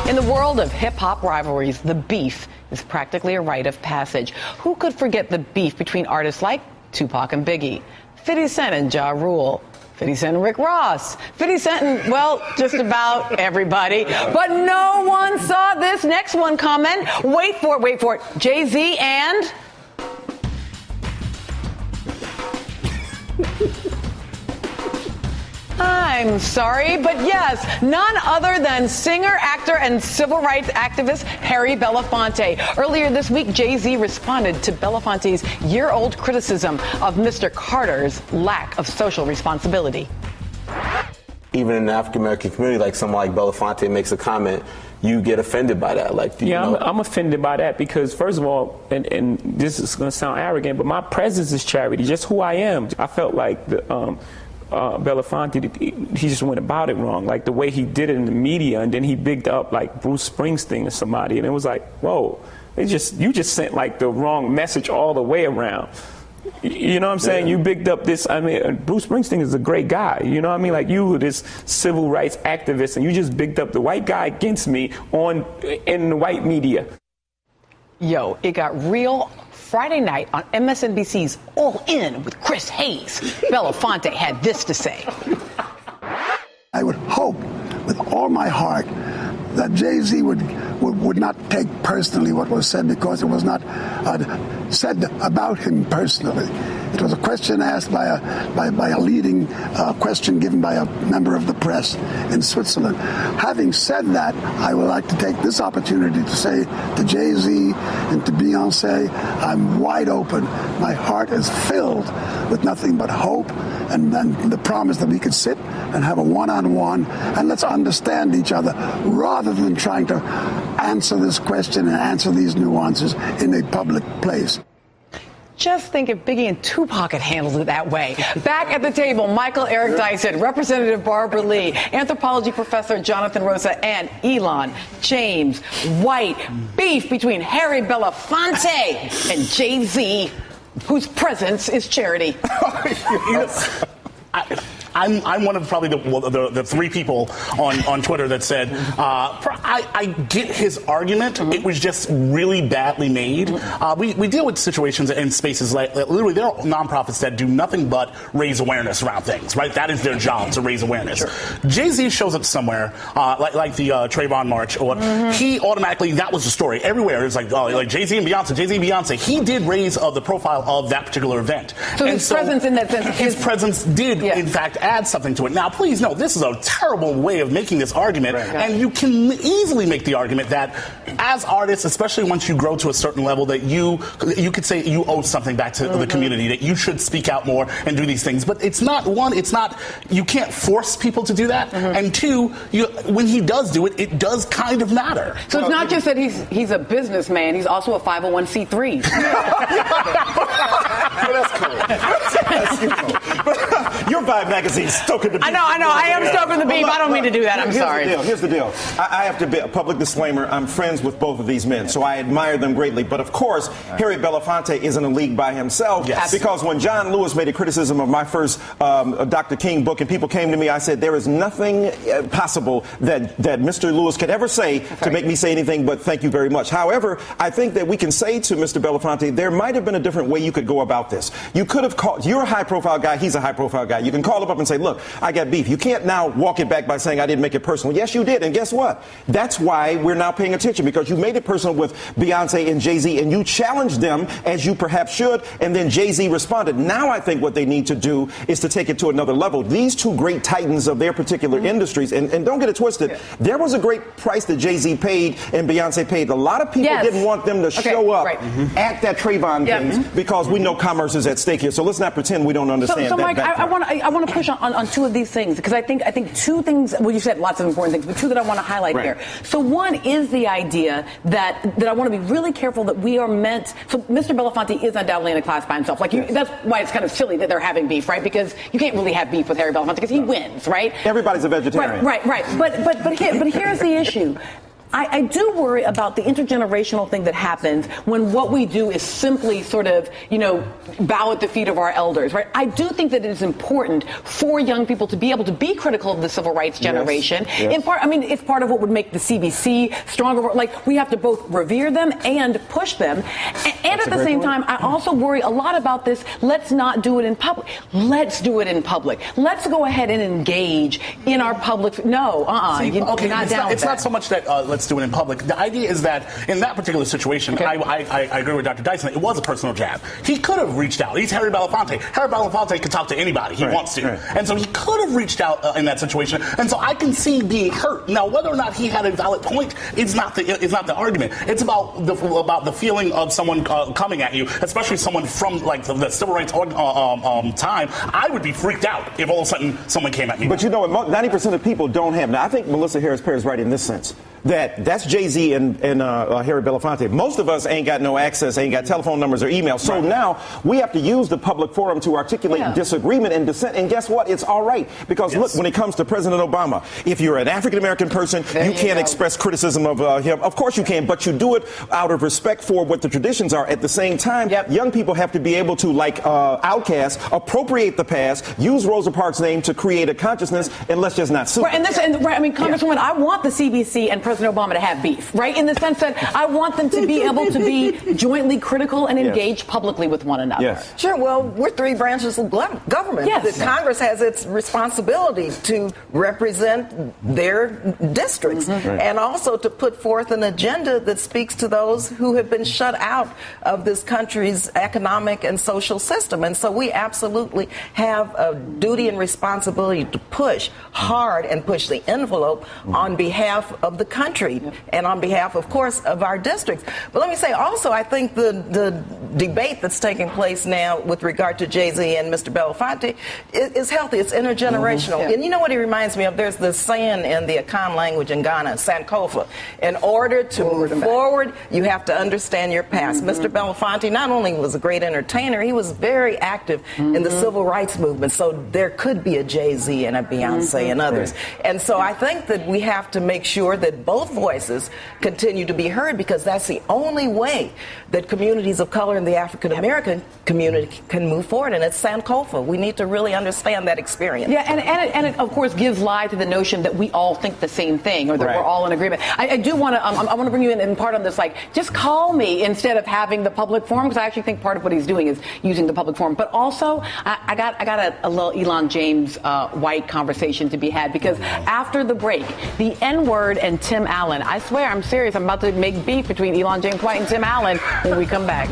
In the world of hip-hop rivalries, the beef is practically a rite of passage. Who could forget the beef between artists like Tupac and Biggie, 50 Cent and Ja Rule, 50 Cent and Rick Ross, 50 Cent and, well, just about everybody. But no one saw this next one coming. Wait for it. Jay-Z and... I'm sorry, but yes, none other than singer, actor, and civil rights activist Harry Belafonte. Earlier this week, Jay-Z responded to Belafonte's year-old criticism of Mr. Carter's lack of social responsibility. Even in the African-American community, like someone like Belafonte makes a comment, you get offended by that. Like, I'm offended by that because, first of all, and this is going to sound arrogant, but my presence is charity, just who I am. I felt like Belafonte, he just went about it wrong, like the way he did it in the media, and then he bigged up like Bruce Springsteen or somebody, and it was like, whoa, you just sent like the wrong message all the way around. You know what I'm saying? You bigged up this, Bruce Springsteen is a great guy, you know what I mean? Like, you were this civil rights activist, and you just bigged up the white guy against me in the white media. Yo, it got real Friday night on MSNBC's All In with Chris Hayes. Belafonte had this to say. I would hope with all my heart that Jay-Z would not take personally what was said, because it was not said about him personally. It was a question asked by a leading question given by a member of the press in Switzerland. Having said that, I would like to take this opportunity to say to Jay-Z and to Beyonce, I'm wide open. My heart is filled with nothing but hope and the promise that we could sit and have a one-on-one and let's understand each other rather than trying to answer this question and answer these nuances in a public place. Just think if Biggie and Tupac had handled it that way. Back at the table, Michael Eric Dyson, Representative Barbara Lee, anthropology professor Jonathan Rosa, and Elon James White. Beef between Harry Belafonte and Jay-Z, whose presence is charity. I'm one of probably the three people on Twitter that said, I get his argument. It was just really badly made. We deal with situations and spaces like literally there are nonprofits that do nothing but raise awareness around things, right? That is their job, to raise awareness. Sure. Jay-Z shows up somewhere, like the Trayvon March, or he automatically, that was the story. Everywhere it's like, like Jay-Z and Beyonce, Jay-Z and Beyonce. He did raise the profile of that particular event. So his presence in that sense. His presence did, in fact, add something to it. Now, please know, this is a terrible way of making this argument, and you can easily make the argument that as artists, especially once you grow to a certain level, that you could say you owe something back to the community, that you should speak out more and do these things. But it's not, you can't force people to do that, and two, when he does do it, it does kind of matter. So it's not just that he's a businessman, he's also a 501c3. That's cool. That's cool. Your Vibe magazine's stoking the beef. I know. I am stoking the beef. I don't mean to do that. I'm sorry. Here's the deal. I have to be a public disclaimer. I'm friends with both of these men, so I admire them greatly. But of course, Harry Belafonte is in a league by himself. Yes. Because when John Lewis made a criticism of my first Dr. King book, and people came to me, I said there is nothing possible that Mr. Lewis could ever say to make me say anything but thank you very much. However, I think that we can say to Mr. Belafonte, there might have been a different way you could go about this. You could have called. You're a high-profile guy. He's a high-profile guy. You can call him up and say, look, I got beef. You can't now walk it back by saying I didn't make it personal. Yes, you did. And guess what? That's why we're now paying attention, because you made it personal with Beyonce and Jay-Z, and you challenged them, as you perhaps should, and then Jay-Z responded. Now I think what they need to do is to take it to another level. These two great titans of their particular industries, and don't get it twisted, there was a great price that Jay-Z paid and Beyonce paid. A lot of people didn't want them to show up at that Trayvon thing because we know commerce is at stake here. So let's not pretend we don't understand so that. Mike, I want to push on two of these things, because I think two things. Well, you said lots of important things, but two that I want to highlight here. So one is the idea that I want to be really careful that we are meant. So Mr. Belafonte is undoubtedly in a class by himself. Like that's why it's kind of silly that they're having beef, right? Because you can't really have beef with Harry Belafonte because he wins, right? Everybody's a vegetarian. Right. But here's the issue. I do worry about the intergenerational thing that happens when what we do is simply sort of, bow at the feet of our elders, right? I do think that it is important for young people to be able to be critical of the civil rights generation. Yes. In part, it's part of what would make the CBC stronger. Like, we have to both revere them and push them. And at the same time, I also worry a lot about this. Let's not do it in public. Let's do it in public. Let's go ahead and engage in our public. No, It's not so much that let's do it in public. The idea is that in that particular situation, I agree with Dr. Dyson. It was a personal jab. He could have reached out. He's Harry Belafonte. Harry Belafonte can talk to anybody he wants to. Right. And so he could have reached out in that situation. And so I can see being hurt. Now, whether or not he had a valid point is not the argument. It's about the feeling of someone coming at you, especially someone from the civil rights time. I would be freaked out if all of a sudden someone came at me. But 90% of people don't have. Now, I think Melissa Harris Perry is right in this sense. That's Jay-Z and Harry Belafonte. Most of us ain't got no access, ain't got telephone numbers or emails. So now we have to use the public forum to articulate disagreement and dissent. And guess what? It's all right. Because look, when it comes to President Obama, if you're an African-American person, you can't express criticism of him. Of course you can, but you do it out of respect for what the traditions are. At the same time, young people have to be able to, like Outkast, appropriate the past, use Rosa Parks' name to create a consciousness, and let's just not sue. Congresswoman, I want the CBC and President Obama to have beef, right? In the sense that I want them to be able to be jointly critical and engage publicly with one another. Yes. Sure. Well, we're three branches of government. Yes. The Congress has its responsibility to represent their districts and also to put forth an agenda that speaks to those who have been shut out of this country's economic and social system. And so we absolutely have a duty and responsibility to push hard and push the envelope on behalf of the country and on behalf, of course, of our districts. But let me say also, I think the debate that's taking place now with regard to Jay-Z and Mr. Belafonte is healthy. It's intergenerational. And you know what he reminds me of? There's this saying in the Akan language in Ghana, Sankofa. In order to move forward, you have to understand your past. Mr. Belafonte not only was a great entertainer, he was very active in the civil rights movement. So there could be a Jay-Z and a Beyonce and others. And so I think that we have to make sure that both voices continue to be heard, because that's the only way that communities of color and the African American community can move forward. And it's Sankofa. We need to really understand that experience. Yeah, and it of course gives lie to the notion that we all think the same thing or that we're all in agreement. I do want to I want to bring you in part on this, just call me instead of having the public forum, because I actually think part of what he's doing is using the public forum. But also I got a little Elon James White conversation to be had, because after the break, the N-word and Tim Allen, I swear, I'm serious, I'm about to make beef between Elon James White and Tim Allen when we come back.